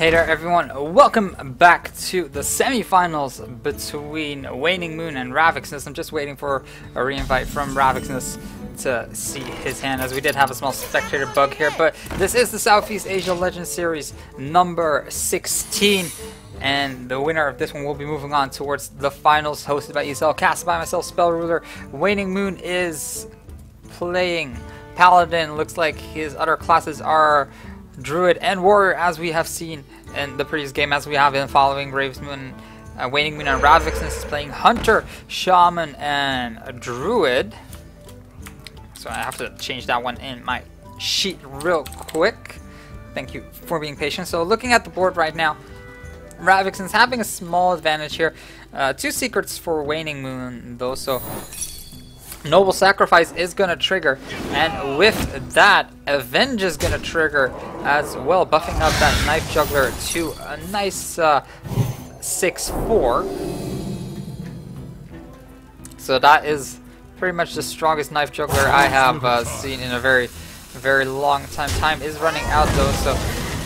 Hey there everyone, welcome back to the semifinals between WaningMoon and Ravexnous. I'm just waiting for a reinvite from Ravexnous to see his hand, as we did have a small spectator bug here, but this is the Southeast Asia Legends Series number 16, and the winner of this one will be moving on towards the finals, hosted by ESL, cast by myself, Spell Ruler. WaningMoon is playing Paladin. Looks like his other classes are Druid and Warrior, as we have seen in the previous game, as we have been following WaningMoon and Ravexnous is playing Hunter, Shaman, and Druid. So I have to change that one in my sheet real quick. Thank you for being patient. So looking at the board right now, Ravexnous having a small advantage here. Two secrets for WaningMoon though, so Noble Sacrifice is going to trigger, and with that, Avenge is going to trigger as well, buffing up that Knife Juggler to a nice 6-4. So that is pretty much the strongest Knife Juggler I have seen in a very long time. Time is running out though, so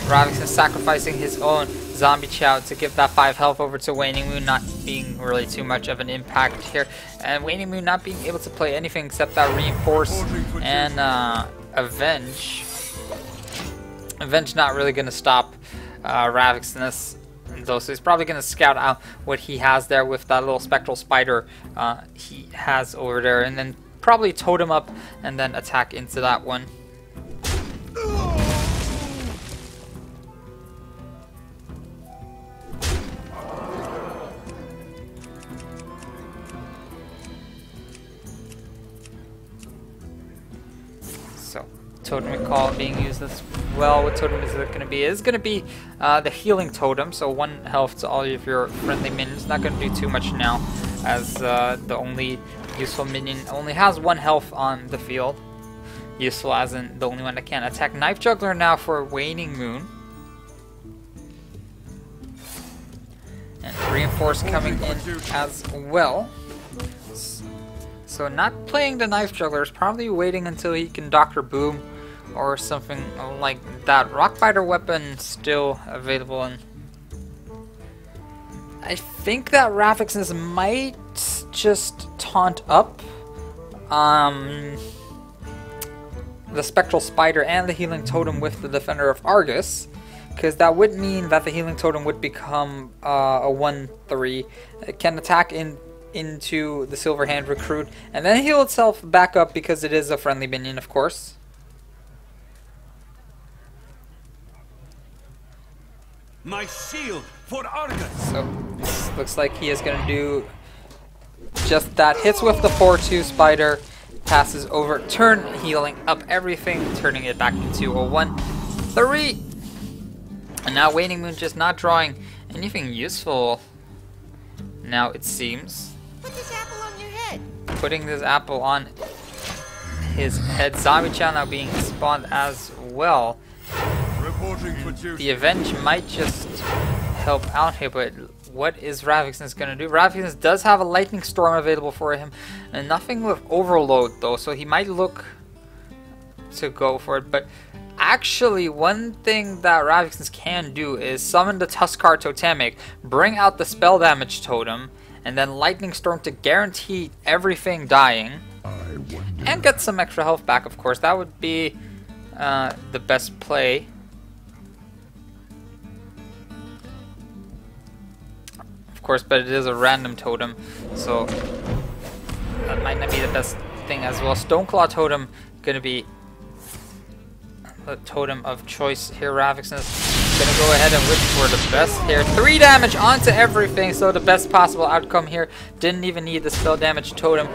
Ravexnous sacrificing his own Zombie Chow to give that 5 health over to WaningMoon, not being really too much of an impact here, and WaningMoon not being able to play anything except that Reinforce and Avenge. Avenge not really going to stop Ravexnous though, so he's probably going to scout out what he has there with that little Spectral Spider he has over there, and then probably totem up and then attack into that one. Totem Recall being used as well. What totem is it going to be? It's going to be the Healing Totem, so 1 health to all of your friendly minions. Not going to do too much now, as the only useful minion only has 1 health on the field. Useful as in the only one that can attack. Knife Juggler now for WaningMoon. And Reinforce coming in as well. So not playing the Knife Juggler, is probably waiting until he can Dr. Boom or something like that. Rockbiter weapon still available, and I think that Ravexnous might just taunt up the Spectral Spider and the Healing Totem with the Defender of Argus, because that would mean that the Healing Totem would become a 1/3. It can attack into the Silver Hand Recruit and then heal itself back up, because it is a friendly minion, of course. My shield for Argus. So this looks like he is going to do just that. Hits with the 4/2 Spider, passes over, turn, healing up everything, turning it back into a 1/3. And now WaningMoon just not drawing anything useful now, it seems. Put this apple on your head. Putting this apple on his head. Zombie Chow now being spawned as well. The Avenge might just help out here, but what is Ravexnous going to do? Ravexnous does have a Lightning Storm available for him, and nothing with Overload though, so he might look to go for it. But actually, one thing that Ravexnous can do is summon the Tuskar Totemic, bring out the Spell Damage Totem, and then Lightning Storm to guarantee everything dying, and get some extra health back, of course. That would be the best play. Of course, but it is a random totem, so that might not be the best thing as well. Stoneclaw Totem going to be the totem of choice here. Ravexnous going to go ahead and wish for the best here. 3 damage onto everything, so the best possible outcome here. Didn't even need the spell damage totem,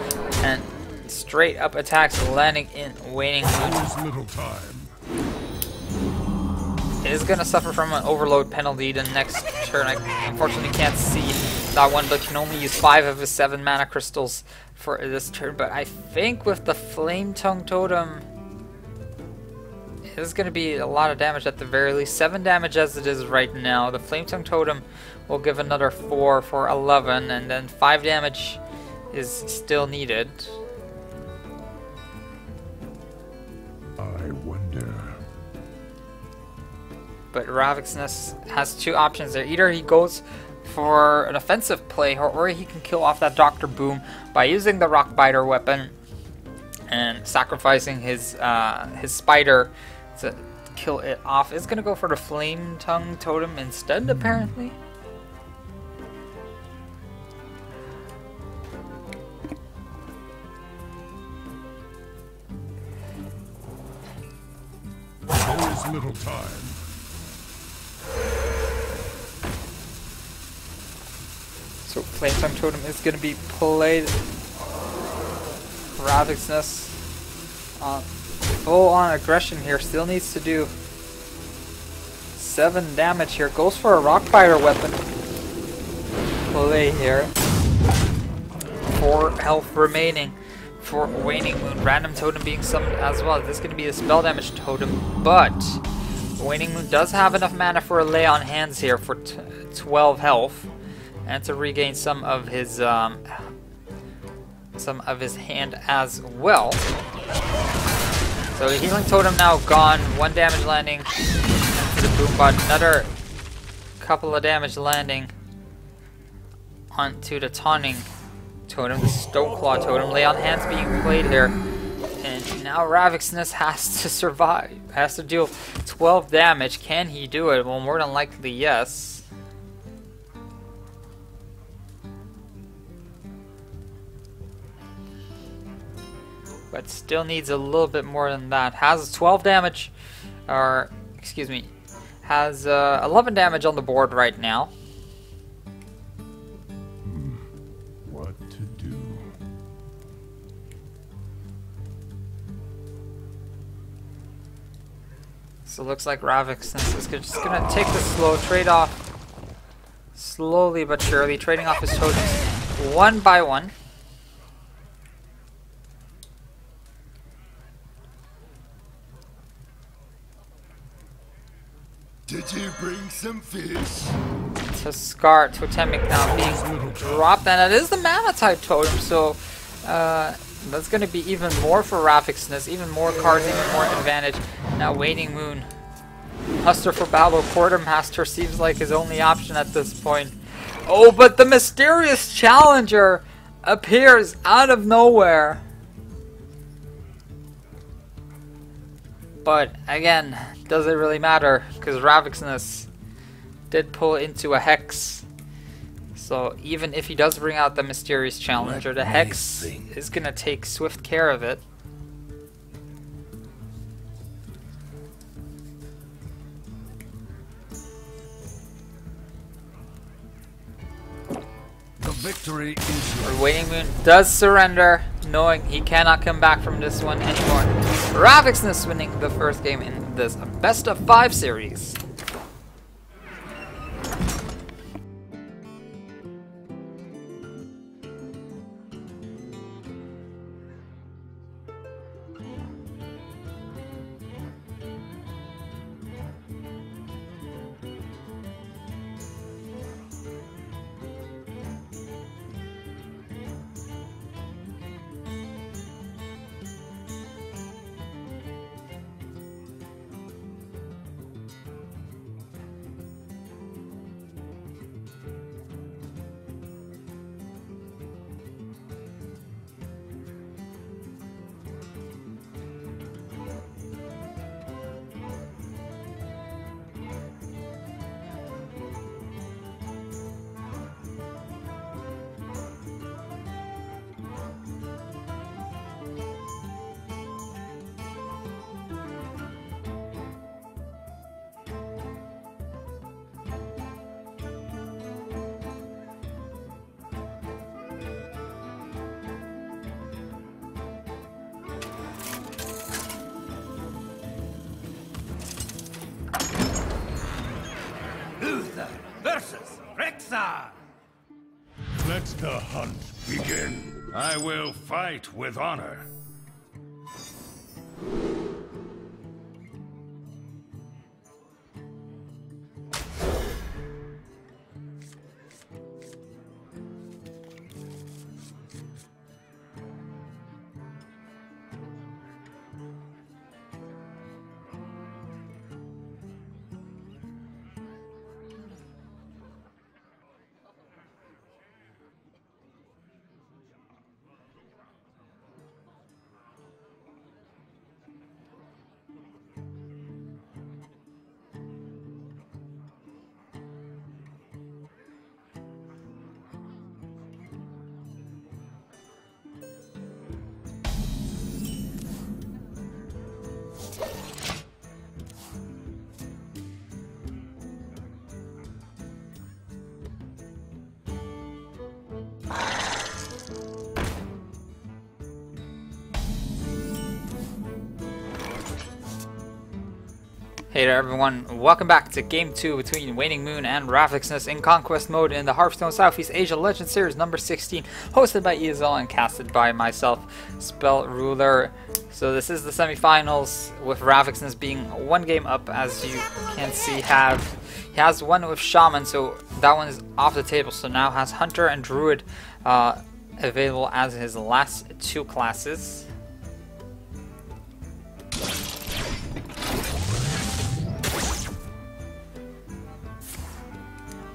and straight up attacks landing in WaningMoon. Is going to suffer from an overload penalty the next turn. I unfortunately can't see that one, but can only use 5 of his 7 mana crystals for this turn. But I think with the Flame Tongue Totem, this is going to be a lot of damage at the very least. 7 damage as it is right now. The Flame Tongue Totem will give another 4 for 11, and then 5 damage is still needed. I wonder. But Ravexnous has two options there. Either he goes for an offensive play, or he can kill off that Dr. Boom by using the Rock Biter weapon and sacrificing his spider to kill it off. Is gonna go for the Flame Tongue Totem instead, apparently. There is little time. So Flame Tongue Totem is going to be played. Ravexnous full on aggression here. Still needs to do 7 damage here. Goes for a Rock Biter weapon. Play here. 4 health remaining for WaningMoon. Random Totem being summoned as well. This is going to be a spell damage totem, but WaningMoon does have enough mana for a lay on hands here for 12 health. And to regain some of his hand as well. So the healing totem now gone. 1 damage landing into the Boombot. Another couple of damage landing onto the taunting totem, the Stoneclaw totem. Lay on hands being played here. And now Ravexnous has to survive. Has to deal 12 damage. Can he do it? Well, more than likely, yes. But still needs a little bit more than that. Has 12 damage, or excuse me, has 11 damage on the board right now. What to do? So it looks like Ravexnous is just gonna take the slow trade off, slowly but surely, trading off his totems one by one. Did you bring some fish? To Scar Totemic now being dropped, and it is the mana type totem, so that's going to be even more for Ravexnous, even more cards, even more advantage. Now WaningMoon, Muster for Battle, Quartermaster seems like his only option at this point. Oh, but the mysterious challenger appears out of nowhere. But again, does it really matter? Because Ravexnous did pull into a Hex. So even if he does bring out the mysterious challenger, the Hex is going to take swift care of it. The victory is yours. WaningMoon does surrender, knowing he cannot come back from this one anymore. Ravexnous winning the first game in this best of 5 series. Versus Rexa! Let the hunt begin. I will fight with honor. Hey there everyone, welcome back to Game 2 between WaningMoon and Ravexnous in Conquest mode in the Hearthstone Southeast Asia Legend Series number 16, hosted by ESL and casted by myself, Spell Ruler. So this is the semifinals, with Ravexnous being one game up, as you can see. He has one with Shaman, so that one is off the table. So now has Hunter and Druid available as his last two classes.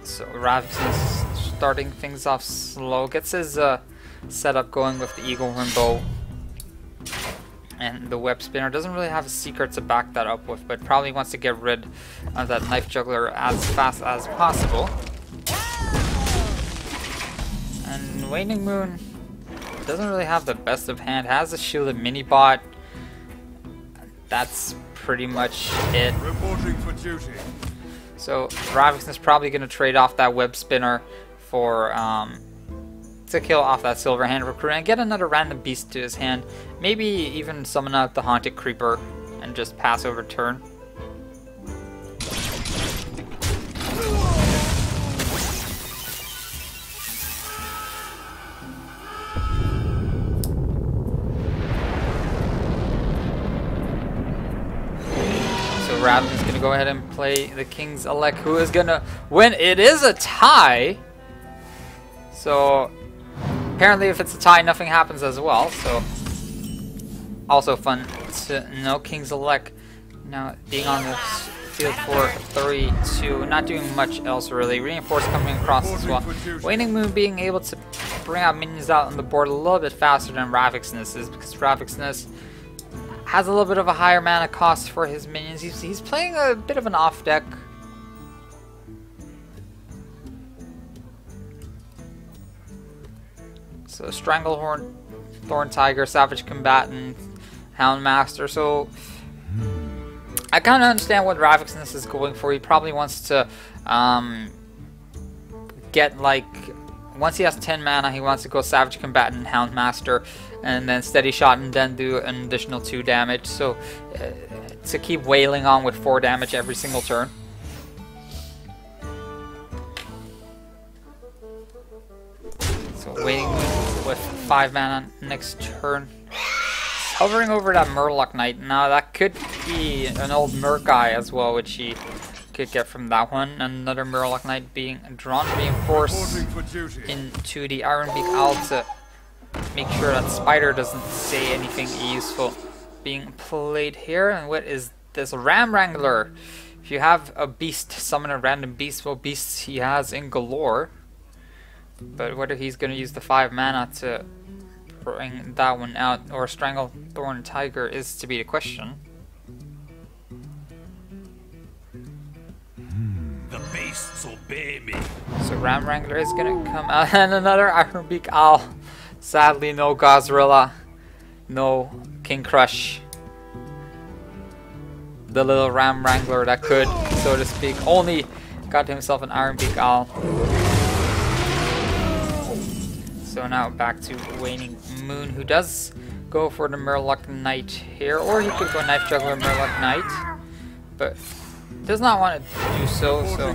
So Ravexnous starting things off slow, gets his setup going with the Eagle Horn Bow and the Web Spinner. Doesn't really have a secret to back that up with, but probably wants to get rid of that Knife Juggler as fast as possible. And WaningMoon doesn't really have the best of hand, has a shielded mini bot. That's pretty much it. Reporting for duty. So Ravexnous is probably going to trade off that Web Spinner for to kill off that Silver Hand Recruit and get another random beast to his hand. Maybe even summon out the Haunted Creeper and just pass over turn. Ravexnous is going to go ahead and play the King's Elect, who is going to win. It is a tie. So apparently if it's a tie, nothing happens as well. So also fun to know. King's Elect now being on the field for 3-2. Not doing much else really. Reinforce coming across as well. WaningMoon being able to bring out minions out on the board a little bit faster than Ravexnous is, because Ravexnous has a little bit of a higher mana cost for his minions. He's playing a bit of an off deck. So Stranglehorn, Thorn Tiger, Savage Combatant, Houndmaster. So I kind of understand what Ravexnous is going for. He probably wants to get, like, once he has 10 mana, he wants to go Savage Combatant, Houndmaster, and then Steady Shot, and then do an additional 2 damage. So to keep wailing on with 4 damage every single turn. So waiting with 5 mana next turn. Hovering over that Murloc Knight. Now that could be an old Murk-Eye as well, which he could get from that one. Another Murloc Knight being drawn, reinforced into the Iron Beak Owl to make sure that Spider doesn't say anything useful being played here. And what is this? Ram Wrangler. If you have a beast, summon a random beast. Well, beasts he has in galore. But whether he's going to use the 5 mana to bring that one out, or Strangle Thorn Tiger, is to be the question. The beasts obey me. So Ram Wrangler is going to come out, and another Iron Beak Owl. Sadly, no Gozrilla, no King Crush. The little Ram Wrangler that could, so to speak, only got himself an Iron Beak Owl. So now back to WaningMoon, who does go for the Murloc Knight here, or he could go Knife Juggler Murloc Knight, but does not want to do so. So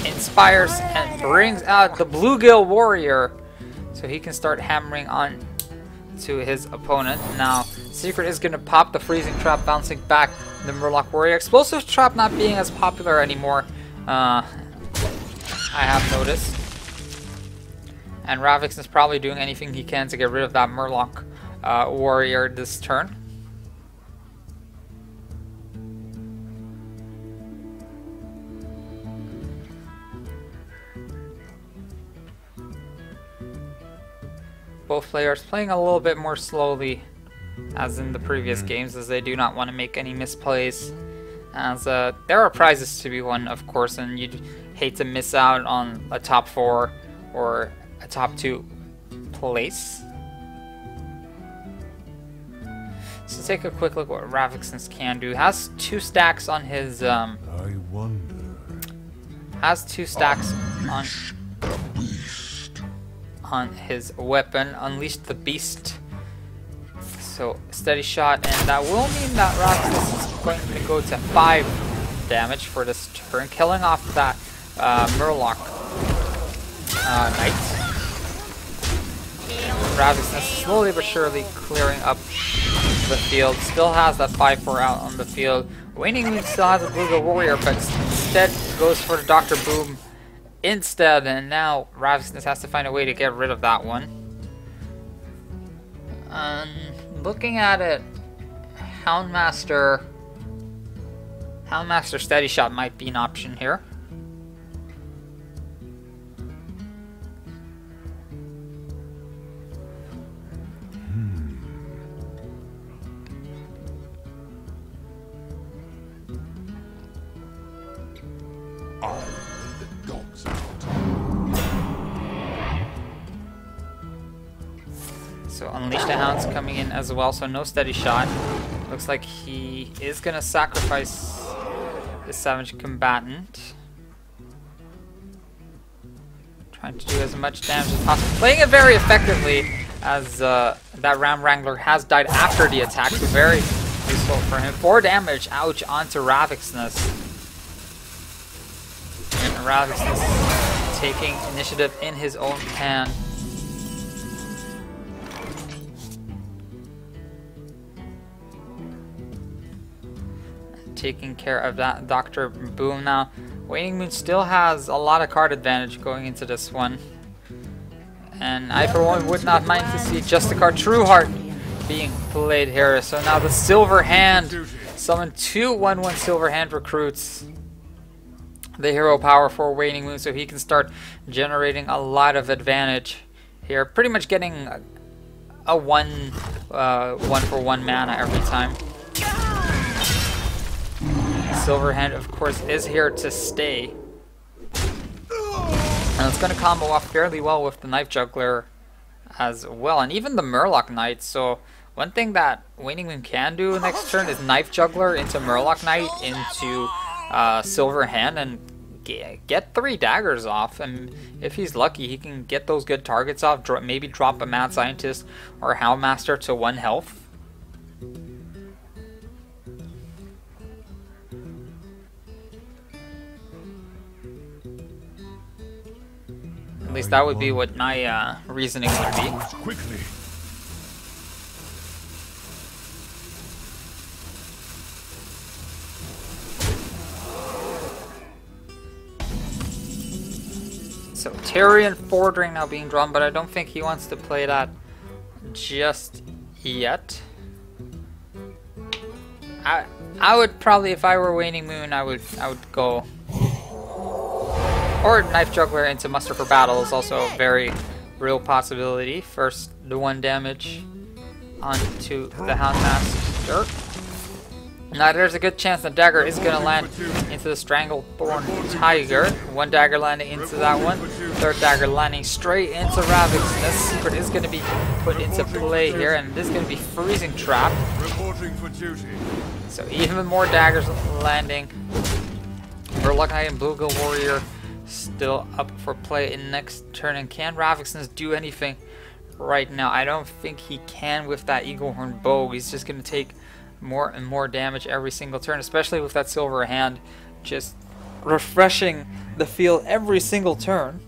inspires and brings out the Bluegill Warrior, so he can start hammering on to his opponent. Now Secret is going to pop the Freezing Trap, bouncing back the Murloc Warrior. Explosive Trap not being as popular anymore, I have noticed. And Ravexnous is probably doing anything he can to get rid of that Murloc Warrior this turn. Both players playing a little bit more slowly as in the previous games, as they do not want to make any misplays. As there are prizes to be won, of course, and you'd hate to miss out on a top 4 or a top 2 place. So take a quick look what Ravexnous can do. Has 2 stacks on his I wonder. Has 2 stacks on his weapon. Unleash the Beast. So steady shot, and that will mean that Ravexnous is going to go to 5 damage for this turn, killing off that Murloc Knight. Ravexness slowly but surely clearing up the field. Still has that 5-4 out on the field. WaningMoon still has a Blue Warrior, but instead goes for the Dr. Boom instead, and now Ravexness has to find a way to get rid of that one. Looking at it, Houndmaster Steady Shot might be an option here. So Unleash the Hound's coming in as well, so no Steady Shot. Looks like he is gonna sacrifice the Savage Combatant. Trying to do as much damage as possible. Playing it very effectively, as that Ram Wrangler has died after the attack, so very useful for him. 4 damage, ouch, onto Ravexness. And Ravexness taking initiative in his own hand. Taking care of that Dr. Boom now. WaningMoon still has a lot of card advantage going into this one. And I for one would not mind to see just the card True Heart being played here. So now the Silver Hand. Summon 2 1/1 Silver Hand recruits. The hero power for WaningMoon, so he can start generating a lot of advantage here. Pretty much getting a 1-for-1 mana every time. Silver Hand, of course, is here to stay. And it's going to combo off fairly well with the Knife Juggler as well. And even the Murloc Knight. So one thing that WaningMoon can do next turn is Knife Juggler into Murloc Knight into Silver Hand and get 3 daggers off. And if he's lucky, he can get those good targets off. Maybe drop a Mad Scientist or Houndmaster to 1 health. At least that would be what my reasoning would be. Quickly. So Tyrion Fordring now being drawn, but I don't think he wants to play that just yet. I would probably, if I were WaningMoon, I would go. Or Knife Juggler into Muster for Battle is also a very real possibility. First, the 1 damage onto the Houndmaster. Now there's a good chance the dagger is going to land into the Stranglethorn Tiger. 1 dagger landing into that one. 3rd dagger landing straight into Ravexness. Secret is going to be put into play here, and this is going to be Freezing Trap. Reporting for duty. So even more daggers landing. Murloc Knight and Bluegill Warrior still up for play in next turn. And can Ravexness do anything right now? I don't think he can with that Eaglehorn Bow. He's just going to take more and more damage every single turn, especially with that Silver Hand just refreshing the field every single turn.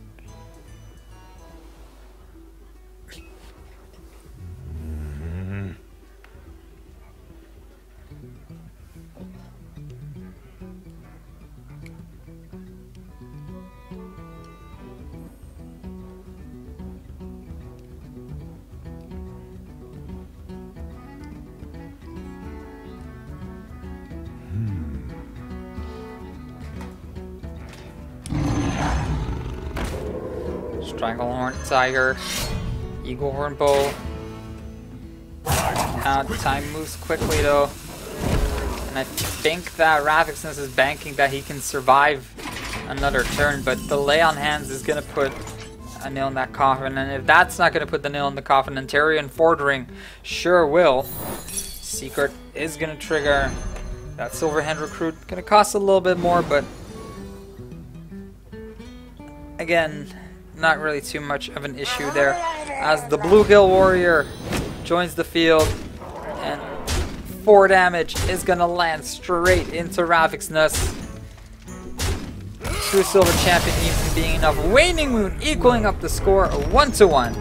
Stranglethorn Tiger, Eaglehorn Bow. Time moves quickly though, and I think that Ravexness is banking that he can survive another turn, but the Lay on Hands is going to put a nail in that coffin, and if that's not going to put the nail in the coffin, then Tyrion Fordring sure will. Secret is going to trigger that Silver Hand recruit. Going to cost a little bit more, but again, not really too much of an issue there, as the Bluegill Warrior joins the field. 4 damage is gonna land straight into Ravexnous. 2 silver champion even being enough. Waning Moon equaling up the score 1-1.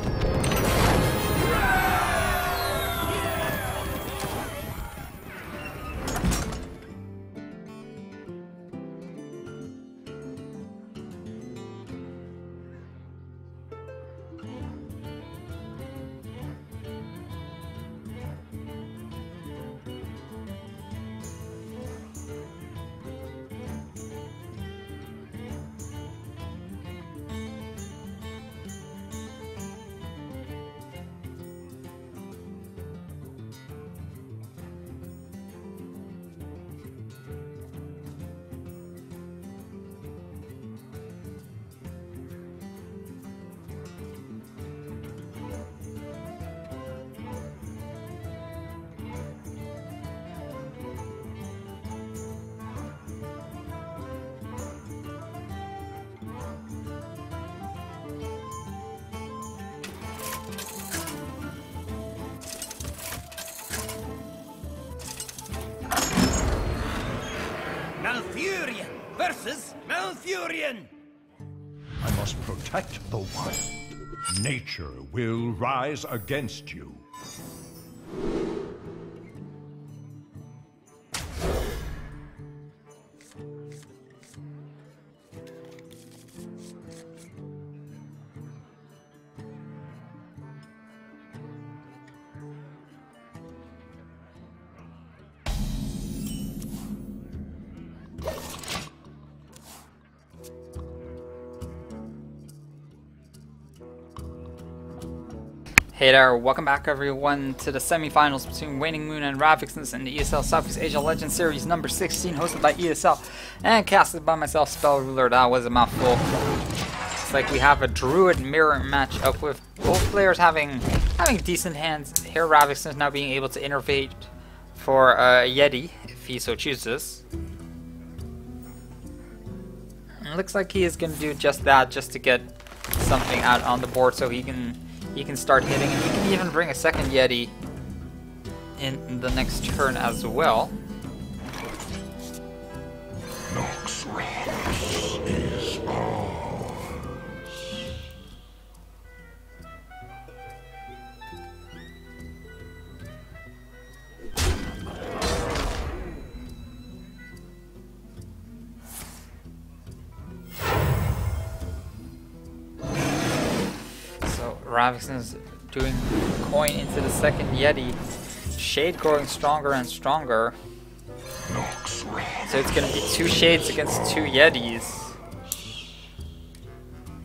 Malfurion versus Malfurion! I must protect the wild. Nature will rise against you. Hey there, welcome back everyone to the semifinals between Waning Moon and Ravexnous in the ESL Southeast Asia Legends Series number 16, hosted by ESL and casted by myself, Spell Ruler. That was a mouthful. It's like we have a Druid mirror match up with both players having decent hands. Here Ravexnous now being able to innervate for a Yeti if he so chooses. And it looks like he is going to do just that, just to get something out on the board so he can start hitting, and he can even bring a second Yeti in the next turn as well. Noxus is ours. Ravexnous doing coin into the second Yeti. Shade growing stronger and stronger. So it's going to be 2 Shades against 2 Yetis.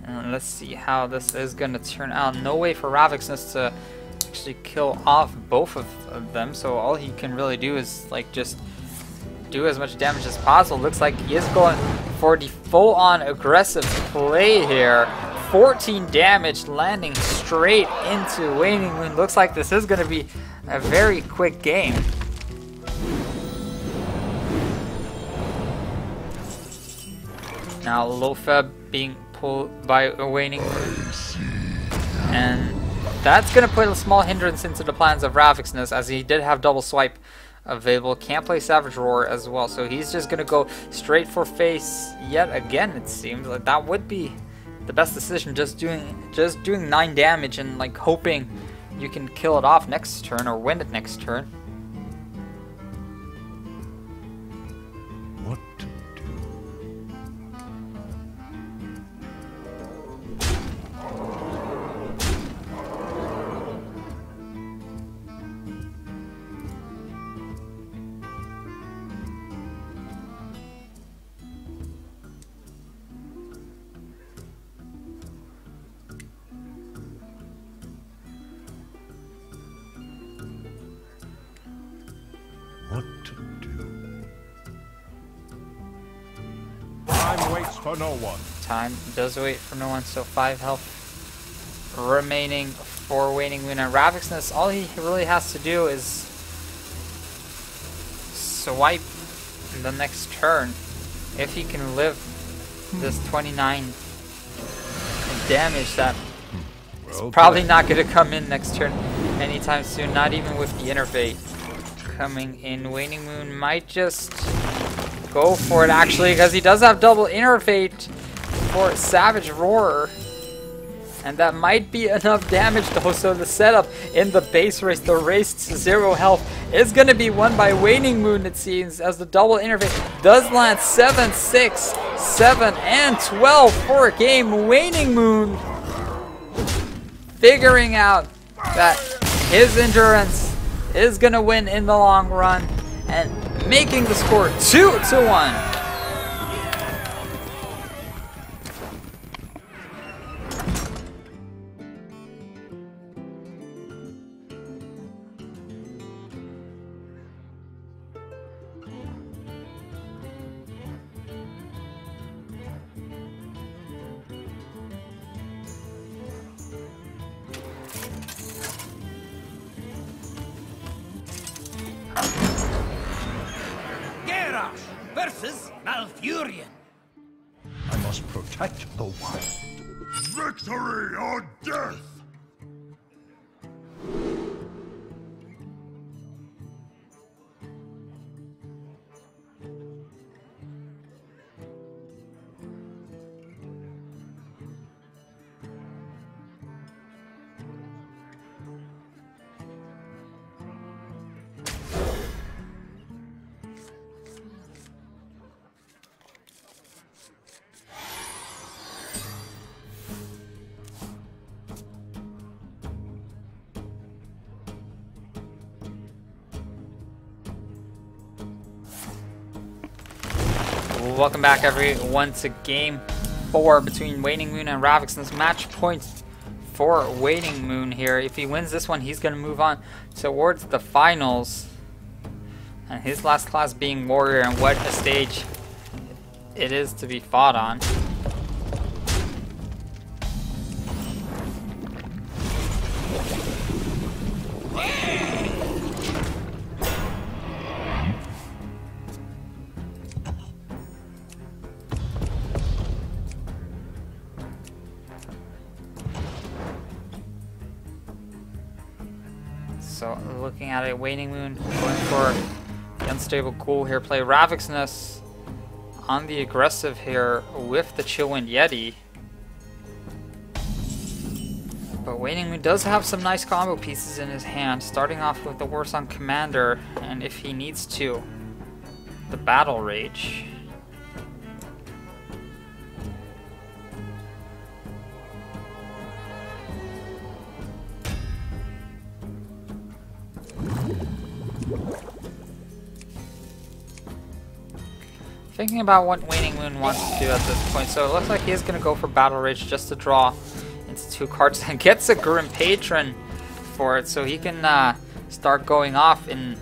And let's see how this is going to turn out. No way for Ravexnous to actually kill off both of them. So all he can really do is like just do as much damage as possible. Looks like he is going for the full-on aggressive play here. 14 damage landing straight into Waning Moon. Looks like this is going to be a very quick game. Now Lofeb being pulled by Waning Moon. And that's going to put a small hindrance into the plans of Ravexnous, as he did have double swipe available. Can't play Savage Roar as well, so he's just going to go straight for face yet again. It seems like that would be the best decision, just doing 9 damage and like hoping you can kill it off next turn or win it next turn. What to do? What to do? Time waits for no one. Time does wait for no one, so 5 health remaining for Waning Moon and Ravexnous. All he really has to do is swipe the next turn. If he can live this 29 damage, that is probably not going to come in next turn anytime soon, not even with the innervate. coming in. WaningMoon might just go for it actually, because he does have double innervate for Savage Roar. And that might be enough damage though, so the setup in the base race, the race to 0 health, is going to be won by WaningMoon, it seems, as the double innervate does land 7, 6, 7, and 12 for a game. WaningMoon figuring out that his endurance is going to win in the long run and making the score 2-1. Versus Malfurion. I must protect the wild. Victory or death! Welcome back everyone to game 4 between WaningMoon and Ravexnous. Match points for WaningMoon here. If he wins this one, he's going to move on towards the finals. And his last class being Warrior, and what a stage it is to be fought on. So looking at it, WaningMoon going for the unstable cool here play. Ravexnous on the aggressive here with the Chillwind Yeti. But WaningMoon does have some nice combo pieces in his hand, starting off with the Warsong Commander, and if he needs to, the Battle Rage. Thinking about what WaningMoon wants to do at this point, so it looks like he's going to go for Battle Rage just to draw into 2 cards and gets a Grim Patron for it, so he can start going off in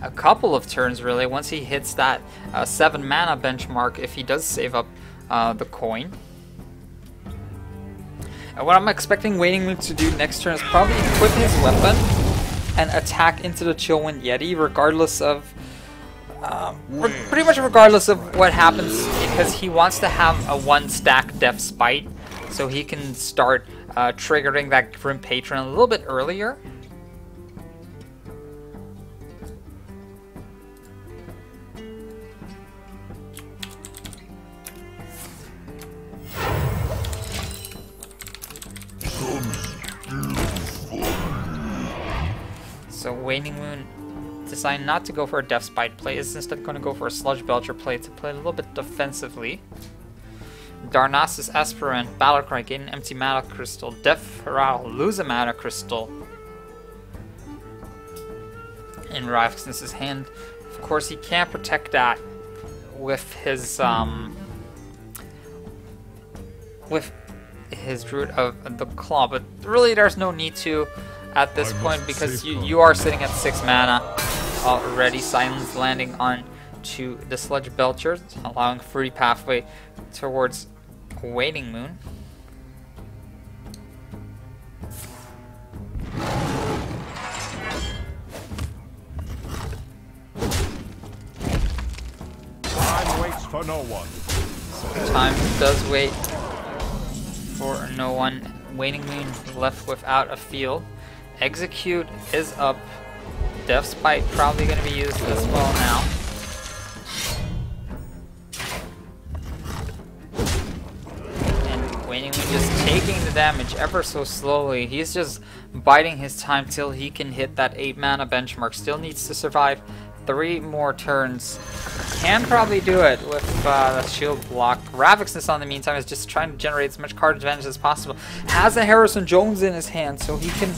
a couple of turns really once he hits that 7 mana benchmark, if he does save up the coin. And what I'm expecting WaningMoon to do next turn is probably equip his weapon and attack into the Chillwind Yeti, regardless of pretty much regardless of what happens, because he wants to have a 1-stack Death Spite so he can start triggering that Grim Patron a little bit earlier. So WaningMoon decided not to go for a Death Spite play, is instead going to go for a Sludge Belcher play to play a little bit defensively. Darnassus Aspirant, Battlecry, gain an empty mana crystal. Death Rattle, lose a mana crystal. In Ravexnous' hand. Of course, he can't protect that with his Druid of the Claw, but really there's no need to at this point, because you are sitting at 6 mana already. Silence landing on to the Sludge Belcher, allowing free pathway towards WaningMoon. Time waits for no one. Time does wait for no one. WaningMoon left without a field. Execute is up Death Spite probably going to be used as well now. WaningMoon just taking the damage ever so slowly. He's just biding his time till he can hit that 8 mana benchmark. Still needs to survive 3 more turns. Can probably do it with the shield block. Ravexnous on the meantime is just trying to generate as much card advantage as possible. Has a Harrison Jones in his hand so he can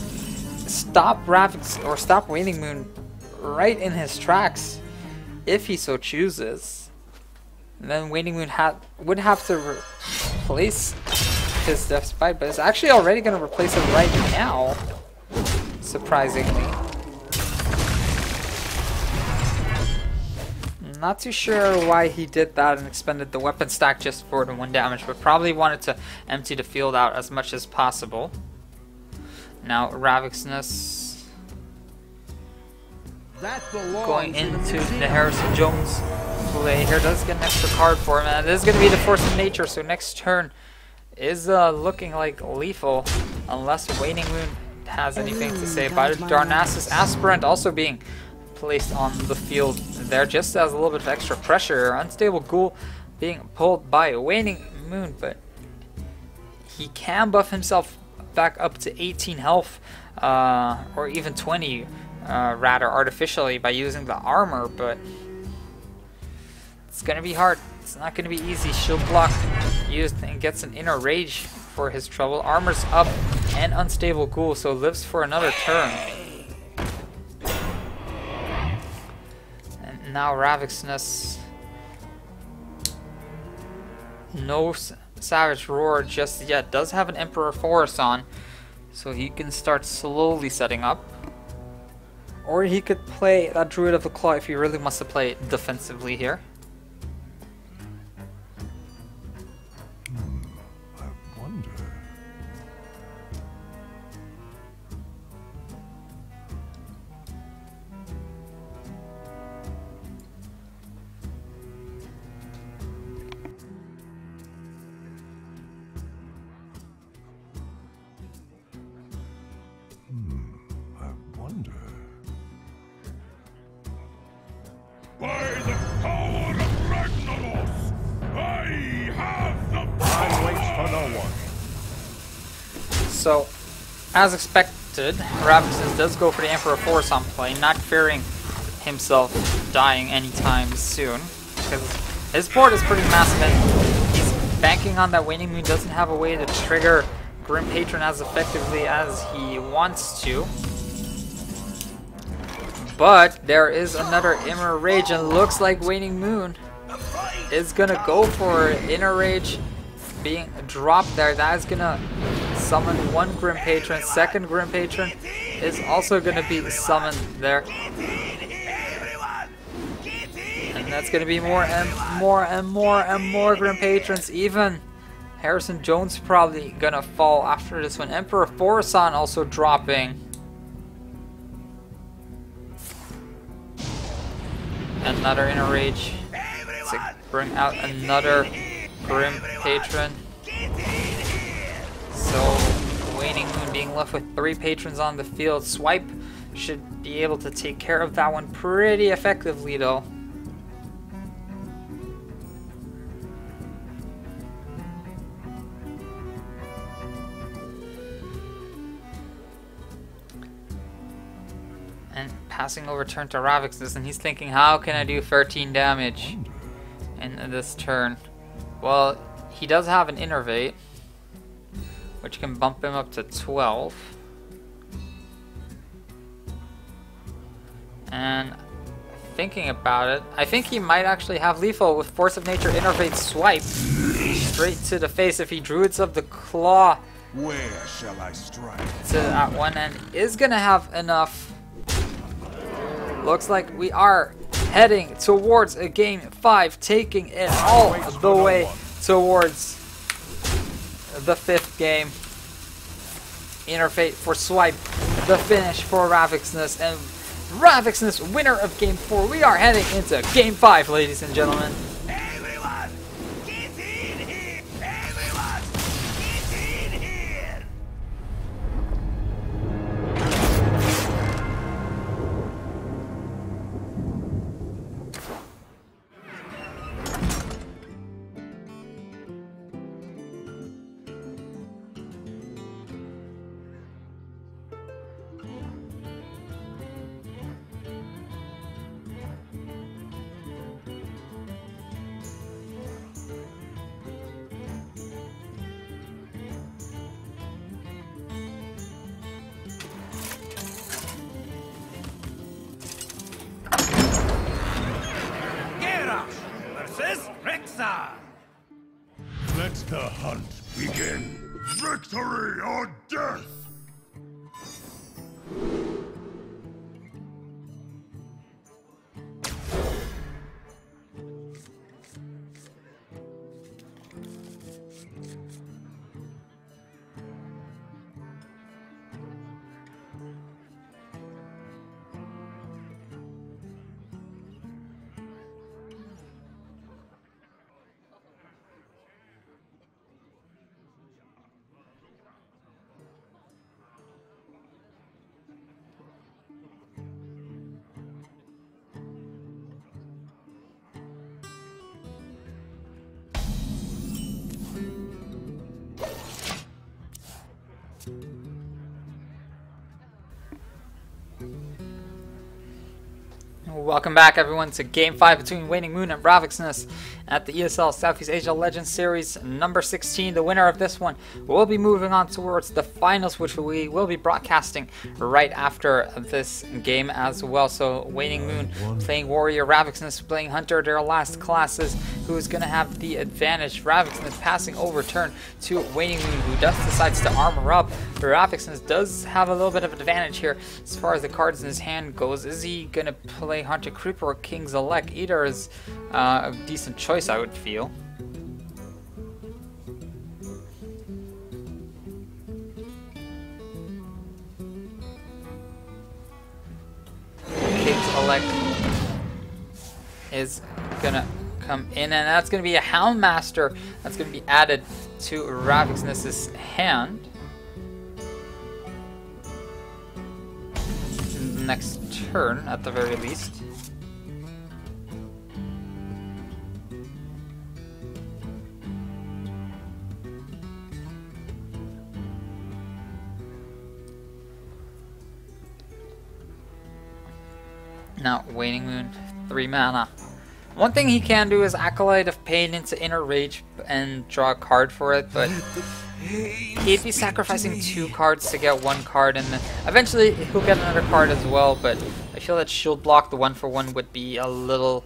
stop stop WaningMoon right in his tracks if he so chooses. And then WaningMoon would have to replace his Death Spite, but it's actually already going to replace it right now, surprisingly. Not too sure why he did that and expended the weapon stack just for the 1 damage, but probably wanted to empty the field out as much as possible. Now Ravexnous going into the Harrison Jones play here. Does get an extra card for him, and this is going to be the Force of Nature, so next turn is looking like lethal unless WaningMoon has anything to say about it. Darnassus Aspirant also being placed on the field there just as a little bit of extra pressure. Unstable Ghoul being pulled by WaningMoon, but he can buff himself back up to 18 health or even 20 rather artificially by using the armor, but it's gonna be hard. It's not gonna be easy. Shield block used and gets an inner rage for his trouble. Armor's up and Unstable Ghoul, so lives for another turn. And now Ravexnous. No Savage Roar just yet. Does have an Emperor Force on, so he can start slowly setting up. Or he could play that Druid of the Claw if he really wants to play defensively here. I wonder. By the power of Ravexnous, I have the Time waits for no one. So, as expected, Ravexnous does go for the Emperor Force on play, not fearing himself dying anytime soon, because his board is pretty massive and he's banking on that WaningMoon doesn't have a way to trigger Grim Patron as effectively as he wants to. But there is another Inner Rage, and looks like WaningMoon is gonna go for Inner Rage being dropped there. That is gonna summon 1 Grim Patron. Second Grim Patron is also gonna be summoned there. And that's gonna be more and more and more and more Grim Patrons. Even Harrison Jones probably gonna fall after this one. Emperor Forson also dropping. Another Inner Rage to bring out another Grim Patron. So WaningMoon being left with 3 patrons on the field. Swipe should be able to take care of that one pretty effectively though. And passing over turn to Ravexnous, and he's thinking, how can I do 13 damage in this turn? Well, he does have an Innervate, which can bump him up to 12. And thinking about it, I think he might actually have lethal with Force of Nature Innervate Swipe straight to the face if he Druids of the Claw. Where shall I strike? To that one, and is gonna have enough. Looks like we are heading towards a game 5, taking it all the way towards the 5th game. Interfate for Swipe, the finish for Ravexnous, and Ravexnous winner of game 4. We are heading into game 5, ladies and gentlemen. Everyone, get in here! Everyone, get in here! Rexa! Let the hunt begin. Victory or death! Welcome back, everyone, to Game 5 between WaningMoon and Ravexnous at the ESL Southeast Asia Legends Series number 16. The winner of this one will be moving on towards the finals, which we will be broadcasting right after this game as well. So WaningMoon playing Warrior, Ravexnous playing Hunter, their last classes. Who's going to have the advantage? Ravexnous passing over turn to WaningMoon, who does decides to armor up. Ravexness does have a little bit of an advantage here as far as the cards in his hand goes. Is he going to play Hunter Creeper or King's Elect? Either is a decent choice, I would feel. King's Elect is gonna come in, and that's gonna be a Houndmaster that's gonna be added to Ravexness' hand. Next turn, at the very least. Now, WaningMoon, 3 mana. One thing he can do is Acolyte of Pain into Inner Rage and draw a card for it, but he'd be sacrificing 2 cards to get 1 card, and then eventually he'll get another card as well, but I feel that Shield Block, the 1-for-1, would be a little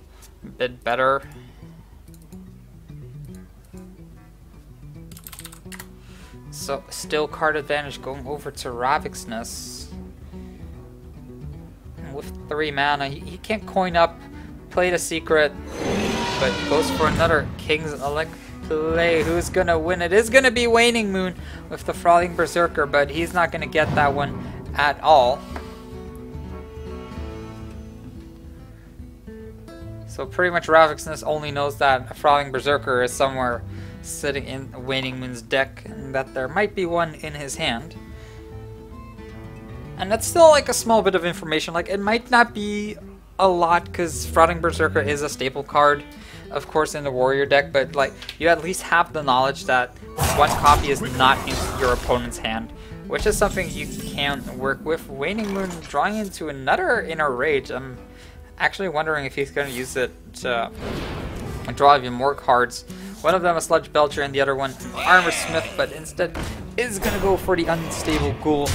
bit better. So, still card advantage going over to Ravexnous. With 3 mana, he can't coin up, play the secret, but goes for another King's Elect play. Who's gonna win? It is gonna be WaningMoon with the Frothing Berserker, but he's not gonna get that one at all. So pretty much Ravexness only knows that a Frothing Berserker is somewhere sitting in WaningMoon's deck, and that there might be one in his hand. And that's still like a small bit of information. Like, it might not be a lot because Frothing Berserker is a staple card, of course, in the Warrior deck, but like, you at least have the knowledge that 1 copy is not in your opponent's hand, which is something you can work with. WaningMoon drawing into another Inner Rage. I'm actually wondering if he's going to use it to draw even more cards. One of them a Sludge Belcher and the other one an Armor Smith, but instead is going to go for the Unstable Ghoul.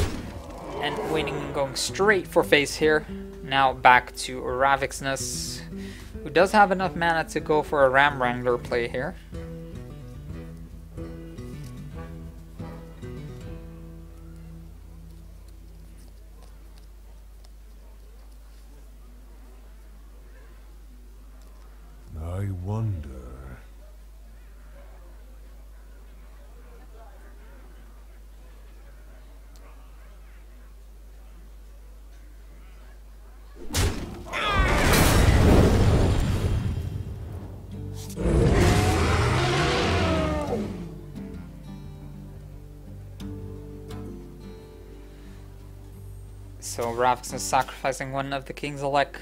And WaningMoon going straight for face here. Now back to Ravexnous, who does have enough mana to go for a Ram Wrangler play here. I wonder. So Ravexness sacrificing one of the King's Elect,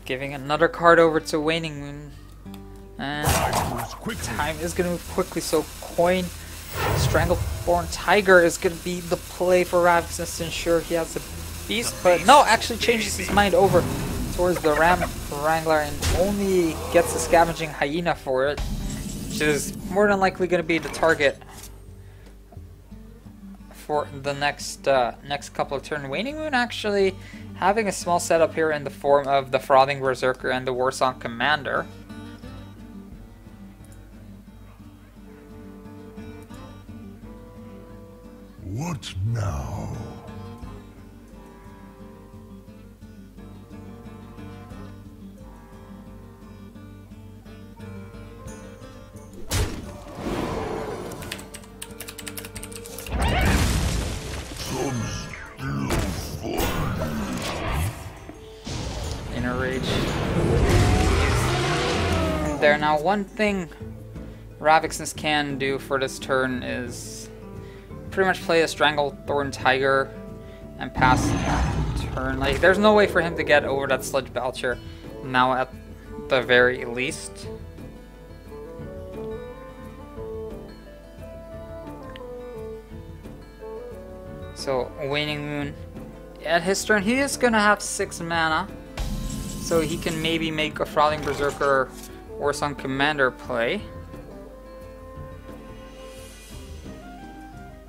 giving another card over to WaningMoon. And time is going to move quickly, so Coin, Strangleborn Tiger is going to be the play for Ravexness to ensure he has a beast, but no, actually changes his mind over towards the Ram Wrangler and only gets the Scavenging Hyena for it, which is more than likely going to be the target for the next couple of turns. WaningMoon actually having a small setup here in the form of the Frothing Berserker and the Warsong Commander. What now? Inner Rage. And there. Now, one thing Ravexnous can do for this turn is pretty much play a Stranglethorn Tiger and pass turn. Like, there's no way for him to get over that Sludge Belcher now at the very least. So, Waning Moon, at his turn, he is going to have 6 mana. So he can maybe make a Frothing Berserker or some Commander play.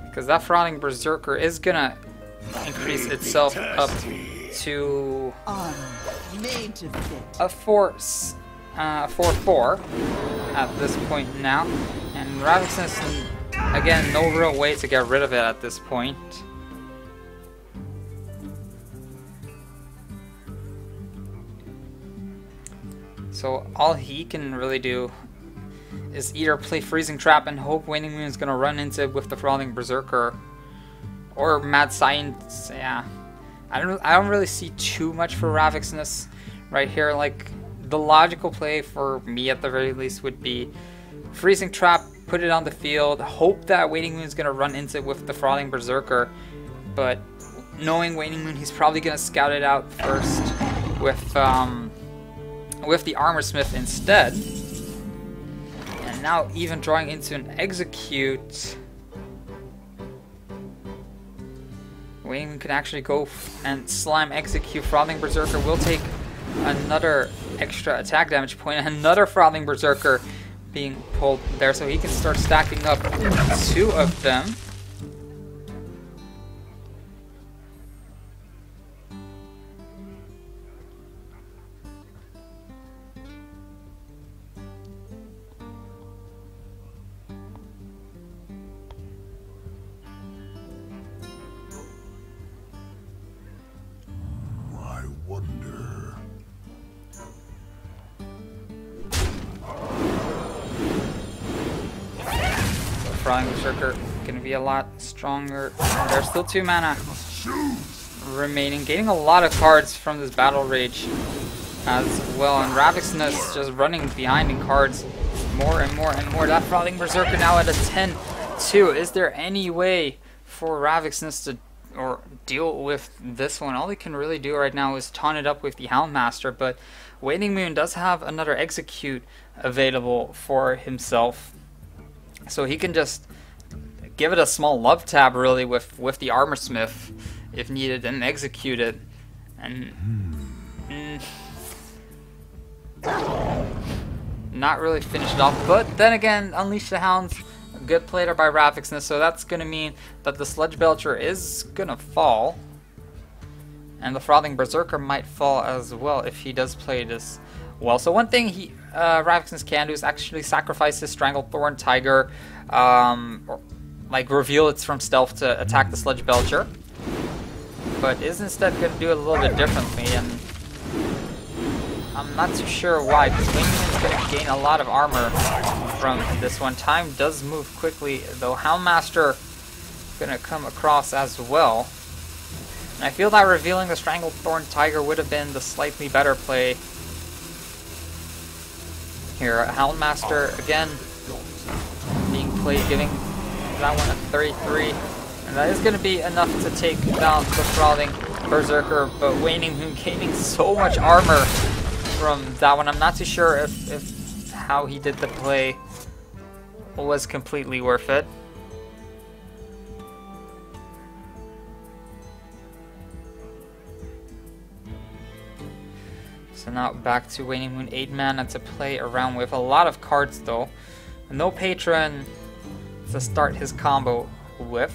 Because that Frothing Berserker is going to increase itself up to Made to fit. a 4/4 at this point now. And Ravexnous, again, no real way to get rid of it at this point. So all he can really do is either play Freezing Trap and hope Waning Moon is going to run into it with the Frothing Berserker, or Mad Science. Yeah, I don't really see too much for Ravexnous right here. Like, the logical play for me at the very least would be Freezing Trap, put it on the field, hope that Waning Moon is going to run into it with the Frothing Berserker, but knowing Waning Moon, he's probably going to scout it out first with the Armorsmith instead. And now even drawing into an Execute, Waning Moon can actually go and Slime Execute. Frothing Berserker will take another extra attack damage point, and another Frothing Berserker being pulled there, so he can start stacking up 2 of them. I wonder. Frothing Berserker going to be a lot stronger. There's still 2 mana remaining, gaining a lot of cards from this Battle Rage as well, and Ravexnous just running behind in cards more and more and more. That Frothing Berserker now at a 10-2. Is there any way for Ravexnous to deal with this one? All he can really do right now is taunt it up with the Houndmaster, but Waning Moon does have another Execute available for himself, so he can just give it a small love tab really with the Armorsmith if needed and execute it, and not really finish it off. But then again, Unleash the Hounds, good play there by Ravexnous, so that's going to mean that the Sludge Belcher is going to fall, and the Frothing Berserker might fall as well if he does play this well. So one thing Ravexnous can do is actually sacrifice his Stranglethorn Tiger, or like reveal it from stealth to attack the Sludge Belcher, but is instead going to do it a little bit differently, and I'm not too sure why, because Waning Moon is going to gain a lot of armor from this one. Time does move quickly, though. Houndmaster going to come across as well. And I feel that revealing the Stranglethorn Tiger would have been the slightly better play here. Houndmaster, again, being played, giving that one a 33. And that is going to be enough to take down the Frothing Berserker, but Waning Moon gaining so much armor from that one. I'm not too sure if how he did the play was completely worth it. So now back to Waning Moon, 8 mana to play around with. A lot of cards though. No Patron to start his combo with.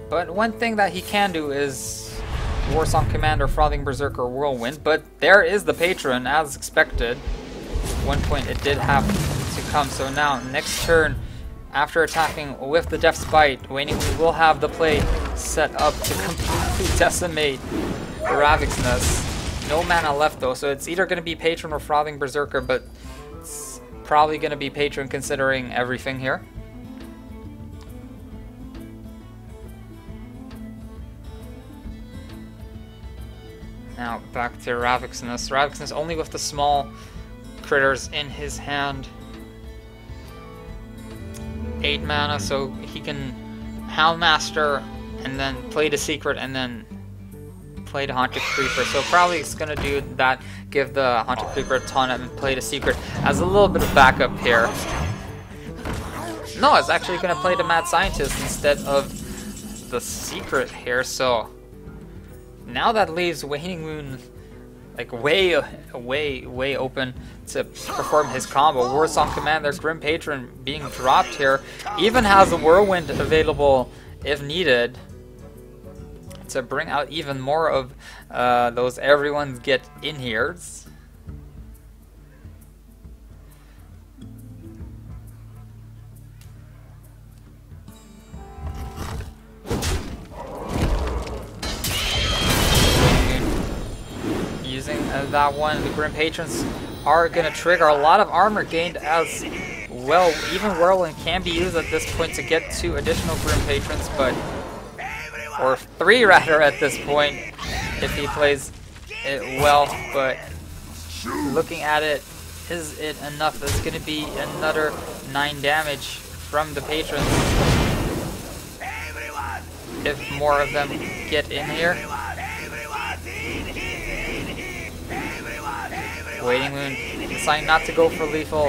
But one thing that he can do is Warsong Commander, Frothing Berserker, Whirlwind. But there is the Patron, as expected. one point it did have to come. So now, next turn, after attacking with the Death's Bite, WaningMoon will have the play set up to completely decimate Ravexnous. No mana left though, so it's either going to be Patron or Frothing Berserker, but it's probably going to be Patron considering everything here. Now back to Ravexnous. Ravexnous only with the small critters in his hand. 8 mana, so he can Houndmaster and then play the Secret and then play the Haunted Creeper. So probably it's gonna do that, give the Haunted Creeper a ton and play the Secret as a little bit of backup here. No, it's actually gonna play the Mad Scientist instead of the Secret here, so now that leaves WaningMoon like way open to perform his combo. Warsong Commander, Grim Patron being dropped here. Even has a Whirlwind available if needed to bring out even more of those everyone's get in here. Using that one, the Grim Patrons are going to trigger a lot of armor gained as well. Even Whirlwind can be used at this point to get 2 additional Grim Patrons, but or 3 rather at this point if he plays it well. But looking at it, is it enough? There's going to be another 9 damage from the Patrons if more of them get in here. WaningMoon deciding not to go for lethal.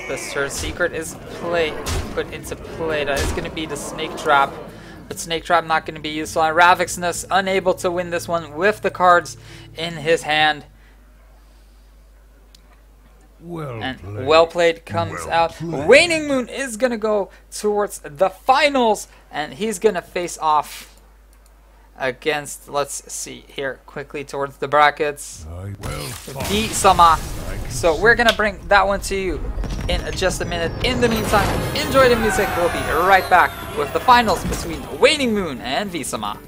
The Third Secret is put into play. That is going to be the Snake Trap, but Snake Trap not going to be useful. And Ravexnous unable to win this one with the cards in his hand. Well played comes out. WaningMoon is going to go towards the finals, and he's going to face off against, let's see here quickly towards the brackets, V-Sama. So we're gonna bring that one to you in just a minute. In the meantime, enjoy the music. We'll be right back with the finals between WaningMoon and V-Sama.